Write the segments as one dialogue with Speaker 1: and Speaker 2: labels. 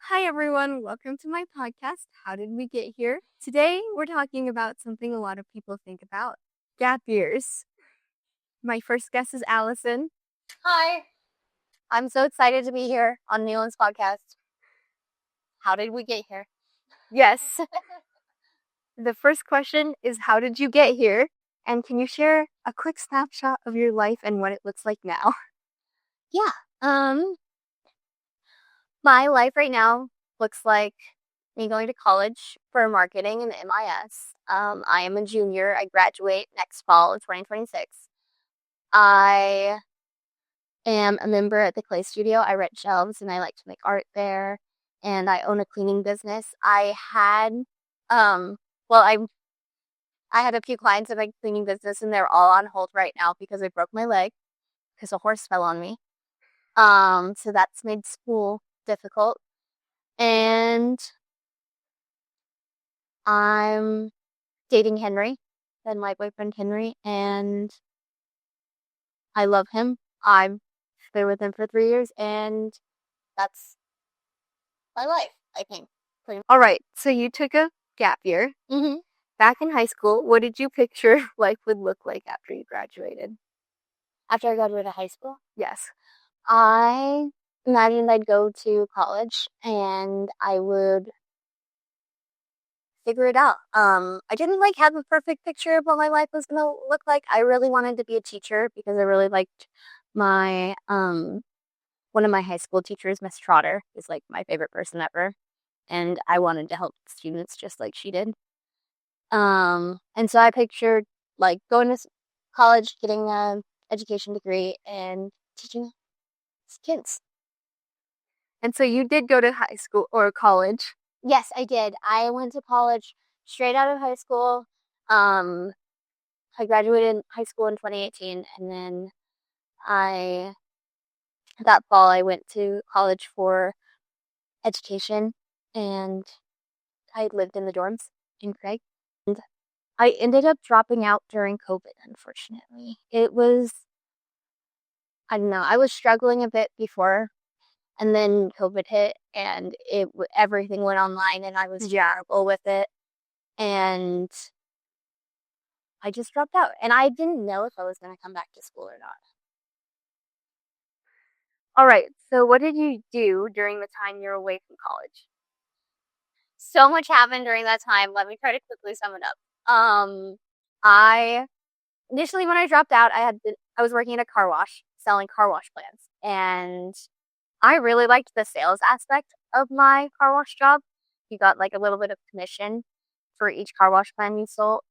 Speaker 1: Hi, everyone. Welcome to my podcast. How did we get here? Today, we're talking about something a lot of people think about gap years. My first guest is Allison.
Speaker 2: Hi. I'm so excited to be here on Nealon's podcast. How did we get here?
Speaker 1: Yes. The first question is how did you get here? And can you share a quick snapshot of your life and what it looks like now?
Speaker 2: Yeah. My life right now looks like me going to college for marketing and MIS. I am a junior. I graduate next fall of 2026. I am a member at the clay studio. I rent shelves and I like to make art there. And I own a cleaning business. Um, well, I had a few clients in my cleaning business and they're all on hold right now because I broke my leg because a horse fell on me. So that's made school difficult. And I'm dating Henry, and my boyfriend Henry, and I love him. I've been with him for 3 years, and that's my life, I think.
Speaker 1: All right, so you took a gap year.
Speaker 2: Mm-hmm.
Speaker 1: Back in high school, what did you picture life would look like after you graduated?
Speaker 2: After I graduated high school,
Speaker 1: Yes.
Speaker 2: I imagined I'd go to college and I would figure it out. I didn't have a perfect picture of what my life was gonna look like. I really wanted to be a teacher because I really liked my one of my high school teachers, Miss Trotter, is like my favorite person ever, and I wanted to help students just like she did. And so I pictured going to college, getting a education degree, and teaching kids.
Speaker 1: And so you did go to high school or college.
Speaker 2: Yes, I did. I went to college straight out of high school. Um, I graduated high school in 2018, and then I that fall I went to college for education, and I lived in the dorms in Craig. And I ended up dropping out during COVID, unfortunately. I don't know, I was struggling a bit before, and then COVID hit, and everything went online, and I was terrible with it, and I just dropped out, and I didn't know if I was going to come back to school or not.
Speaker 1: All right. So what did you do during the time you're away from college?
Speaker 2: So much happened during that time. Let me try to quickly sum it up. I initially when I dropped out, I was working at a car wash selling car wash plans, and I really liked the sales aspect of my car wash job. You got like a little bit of commission for each car wash plan you sold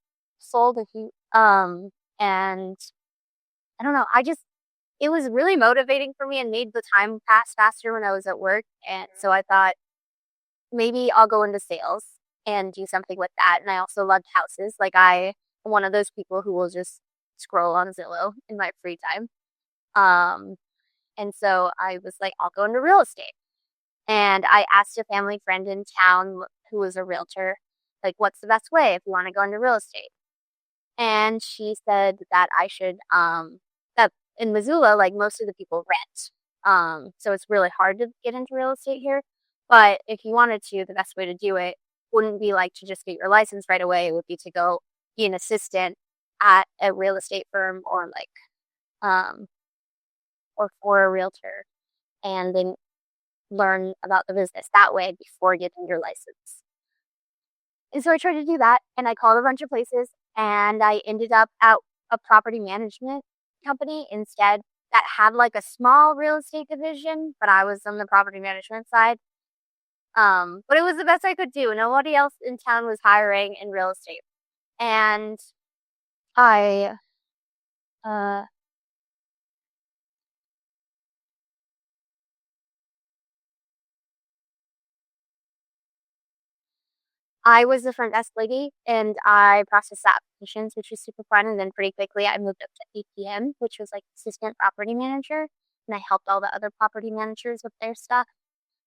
Speaker 2: if you and I don't know, it was really motivating for me and made the time pass faster when I was at work, and so I thought maybe I'll go into sales and do something with that. And I also loved houses. I'm one of those people who will just scroll on Zillow in my free time. Um, and so I was like, I'll go into real estate. And I asked a family friend in town who was a realtor, like, what's the best way if you want to go into real estate? And she said that that in Missoula, like most of the people rent. So it's really hard to get into real estate here. But if you wanted to, the best way to do it wouldn't be like to just get your license right away. It would be to go be an assistant at a real estate firm um, or for a realtor and then learn about the business that way before getting your license. And so I tried to do that and I called a bunch of places and I ended up at a property management company instead that had like a small real estate division, but I was on the property management side. But it was the best I could do. Nobody else in town was hiring in real estate. And I uh I was the front desk lady and I processed applications, which was super fun. And then pretty quickly I moved up to APM, which was like assistant property manager. And I helped all the other property managers with their stuff,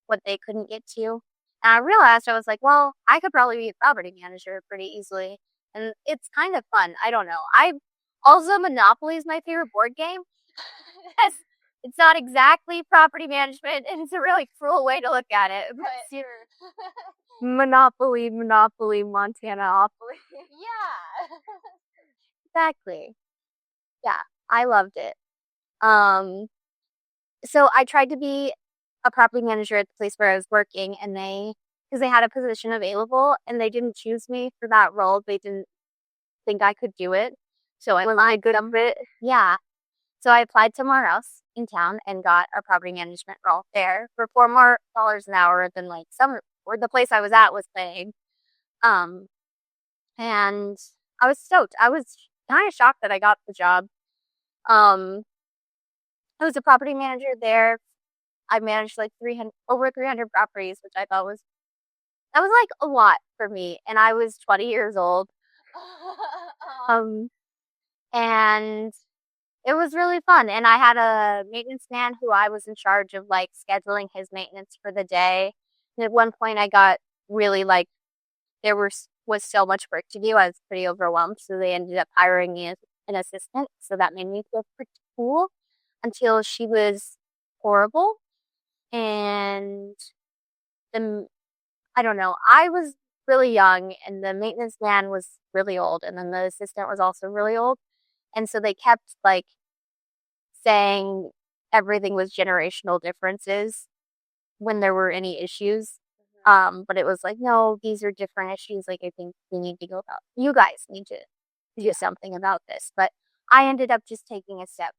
Speaker 2: what they couldn't get to. And I realized I was like, well, I could probably be a property manager pretty easily. And it's kind of fun. I don't know. I also Monopoly is my favorite board game. It's not exactly property management, and it's a really cruel way to look at it. But
Speaker 1: Monopoly, Montana-opoly.
Speaker 2: yeah, exactly. Yeah, I loved it. Um, so I tried to be a property manager at the place where I was working, and because they had a position available, and they didn't choose me for that role. They didn't think I could do it. So I applied
Speaker 1: Good fit.
Speaker 2: Yeah. So I applied somewhere else in town and got a property management role there for $4 more an hour than like or the place I was at was paying. Um, and I was stoked. I was kind of shocked that I got the job. Um, I was a property manager there. I managed like over 300 properties, which I thought that was like a lot for me. And I was 20 years old. And it was really fun. And I had a maintenance man who I was in charge of like scheduling his maintenance for the day. And at one point I got really like, was so much work to do. I was pretty overwhelmed. So they ended up hiring me as an assistant. So that made me feel pretty cool until she was horrible. And the, I don't know, I was really young and the maintenance man was really old. And then the assistant was also really old. And so they kept like saying everything was generational differences when there were any issues. But it was like, no, these are different issues. Like, I think you guys need to do something about this. But I ended up just taking a step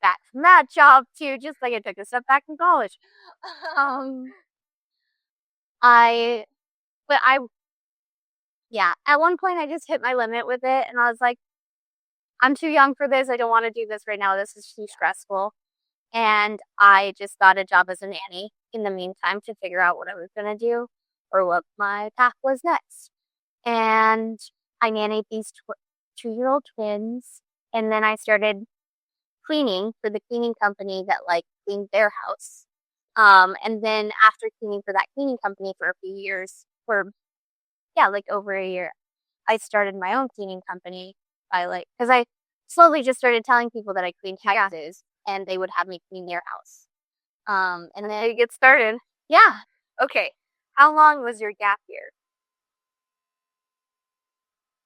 Speaker 2: back from that job too, just like I took a step back from college. Um, I, but I, yeah, at one point I just hit my limit with it and I was like, I'm too young for this. I don't want to do this right now. This is too stressful. And I just got a job as a nanny in the meantime to figure out what I was going to do or what my path was next. And I nannied these 2-year-old twins. And then I started cleaning for the cleaning company that like cleaned their house. And then after cleaning for that cleaning company for a few years, like over a year, I started my own cleaning company because I slowly just started telling people that I cleaned houses and they would have me clean their house. And then
Speaker 1: You get started.
Speaker 2: yeah,
Speaker 1: Okay. How long was your gap year?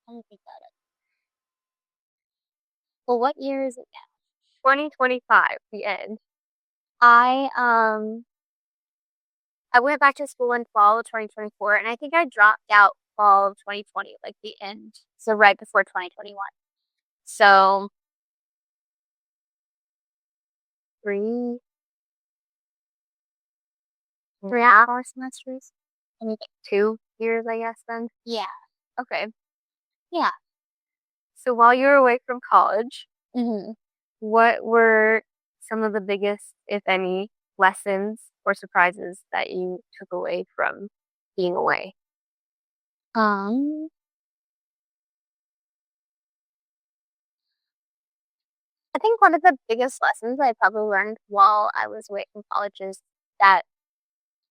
Speaker 2: let me think about it. Well, what year is it now?
Speaker 1: 2025, the end.
Speaker 2: I I went back to school in fall of 2024, and I think I dropped out fall of 2020, like the end, so right before 2021. So three, 3.5 semesters. I mean,
Speaker 1: 2 years, I guess, then.
Speaker 2: yeah,
Speaker 1: Okay.
Speaker 2: yeah.
Speaker 1: So while you were away from college,
Speaker 2: hmm
Speaker 1: what were some of the biggest, if any, lessons or surprises that you took away from being away?
Speaker 2: Um, I think one of the biggest lessons I probably learned while I was away from college is that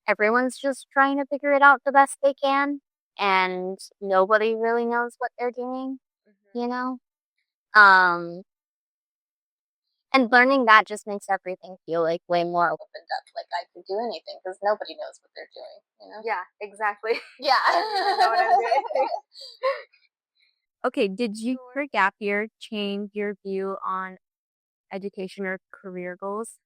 Speaker 2: everyone's just trying to figure it out the best they can, and nobody really knows what they're doing, you know? Um, and learning that just makes everything feel like way more opened up. Like I could do anything because nobody knows what they're doing, you know?
Speaker 1: Yeah, exactly.
Speaker 2: Yeah.
Speaker 1: I don't even know what I'm doing. Okay, did your gap year change your view on education or career goals?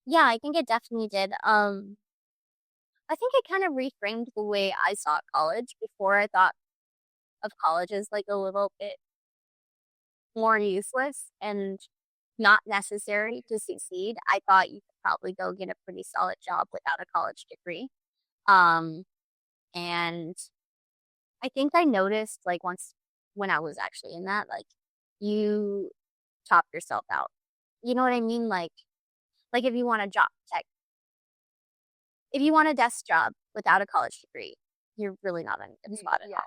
Speaker 2: Yeah, I think it definitely did. I think it kind of reframed the way I saw college. Before I thought of college as like a little bit more useless and not necessary to succeed. I thought you could probably go get a pretty solid job without a college degree. Um, and I think I noticed like once when I was actually in that, like you top yourself out. You know what I mean? Like if you want a job, like if you want a desk job without a college degree, you're really not in a good spot at all.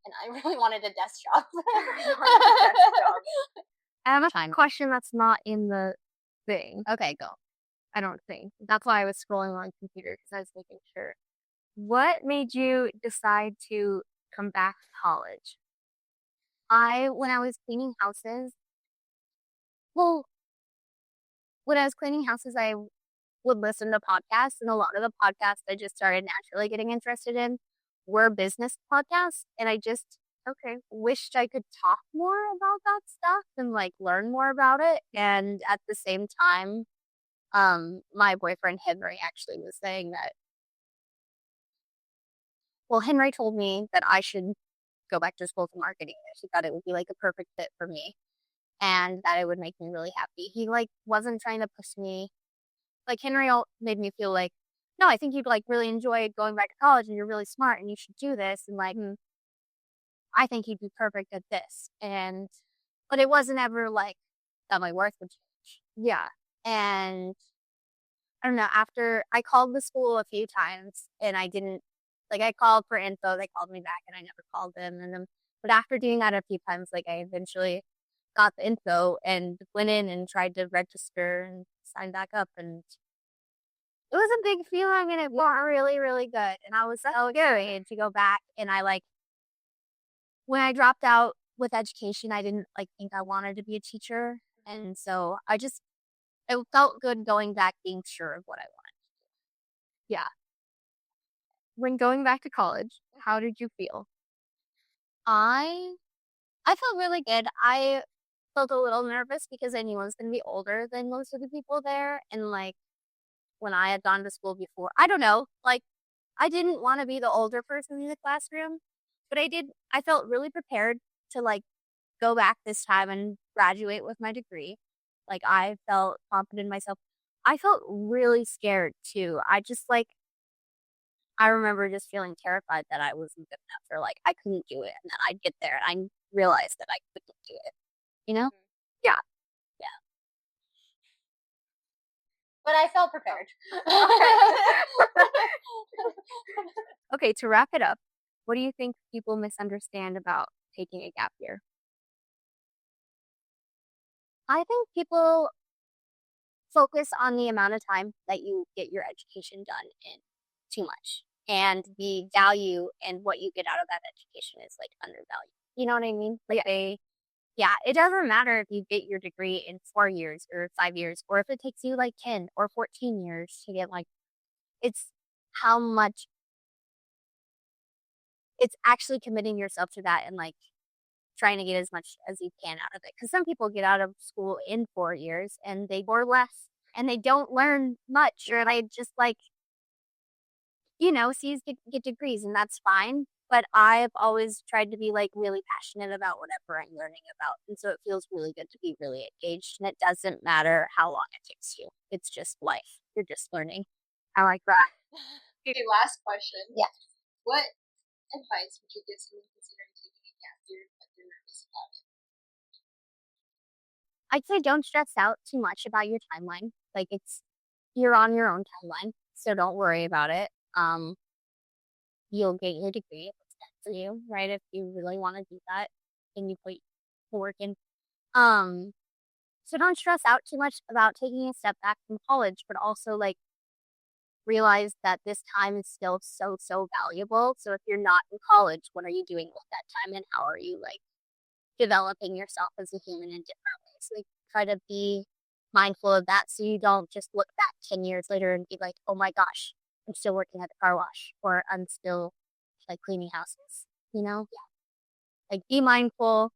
Speaker 2: And I really wanted a desk job.
Speaker 1: I have a question that's not in the thing.
Speaker 2: Okay, go.
Speaker 1: I don't think. That's why I was scrolling on computer because I was making sure. What made you decide to come back to college?
Speaker 2: When I was cleaning houses, Well, when I was cleaning houses, I would listen to podcasts, and a lot of the podcasts I just started naturally getting interested in were business podcasts, and I just wished I could talk more about that stuff and like learn more about it. And at the same time, my boyfriend Henry actually was saying that. Well, Henry told me that I should go back to school for marketing. He thought it would be like a perfect fit for me, and that it would make me really happy. He like wasn't trying to push me. Like Henry made me feel like, no, I think you'd like really enjoy going back to college, and you're really smart, and you should do this. And like, I think you'd be perfect at this. And but it wasn't ever like that my worth would change. Yeah, and I don't know. After I called the school a few times, and I didn't like I called for info. They called me back, and I never called them. And then, but after doing that a few times, like I eventually got the info and went in and tried to register and sign back up, and it was a big feeling, and it felt really, really good. And I was so excited to go back. And I like when I dropped out with education, I didn't like think I wanted to be a teacher, and so it felt good going back, being sure of what I wanted. Yeah.
Speaker 1: When going back to college, how did you feel?
Speaker 2: I I felt really good. I felt a little nervous because I knew I was going to be older than most of the people there, and like when I had gone to school before, I don't know, like I didn't want to be the older person in the classroom, but I felt really prepared to like go back this time and graduate with my degree. Like I felt confident in myself. I felt really scared too. I remember just feeling terrified that I wasn't good enough, or like I couldn't do it, and then I'd get there and I realized that I couldn't do it. You know?
Speaker 1: Yeah.
Speaker 2: Yeah. But I felt prepared.
Speaker 1: Okay, to wrap it up, what do you think people misunderstand about taking a gap year?
Speaker 2: I think people focus on the amount of time that you get your education done in too much. And the value and what you get out of that education is like undervalued. You know what I mean? Like yeah, it doesn't matter if you get your degree in 4 years or 5 years, or if it takes you like 10 or 14 years to get like, it's how much it's actually committing yourself to that, and like trying to get as much as you can out of it. Because some people get out of school in 4 years and they bore less and they don't learn much, or they just like, see, get degrees, and that's fine. But I've always tried to be like really passionate about whatever I'm learning about. And so it feels really good to be really engaged. And it doesn't matter how long it takes you, it's just life. You're just learning. I like that.
Speaker 3: Okay, last question.
Speaker 2: Yeah.
Speaker 3: What advice would you give someone considering taking a gap year but they're nervous about it?
Speaker 2: I'd say don't stress out too much about your timeline. Like you're on your own timeline, so don't worry about it. You'll get your degree if it's meant for you, right? If you really want to do that and you put work in. So don't stress out too much about taking a step back from college, but also like realize that this time is still so, so valuable. So if you're not in college, what are you doing with that time, and how are you like developing yourself as a human in different ways? Like try to be mindful of that, so you don't just look back 10 years later and be like, oh my gosh, I'm still working at the car wash, or I'm still like cleaning houses, Yeah. Like be mindful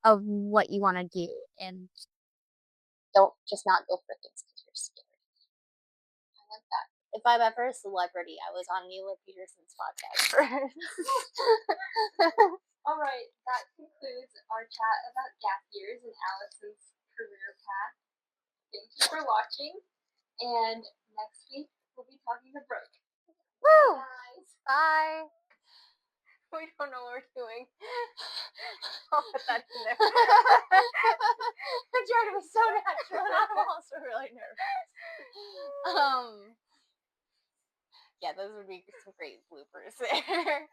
Speaker 2: of what you want to do, and don't just not go for things because you're scared.
Speaker 3: I like that.
Speaker 2: If I'm ever a celebrity, I was on Neela Peterson's podcast.
Speaker 3: All right, that concludes our chat about gap years and Allison's career path. Thank you for watching, and next week we'll be talking to Brooke.
Speaker 2: Woo!
Speaker 3: Bye, guys.
Speaker 2: Bye.
Speaker 1: We don't know what we're doing. I'll put that in there.
Speaker 2: I'm trying to be so natural, and I'm also really nervous. Yeah, those would be some great bloopers there.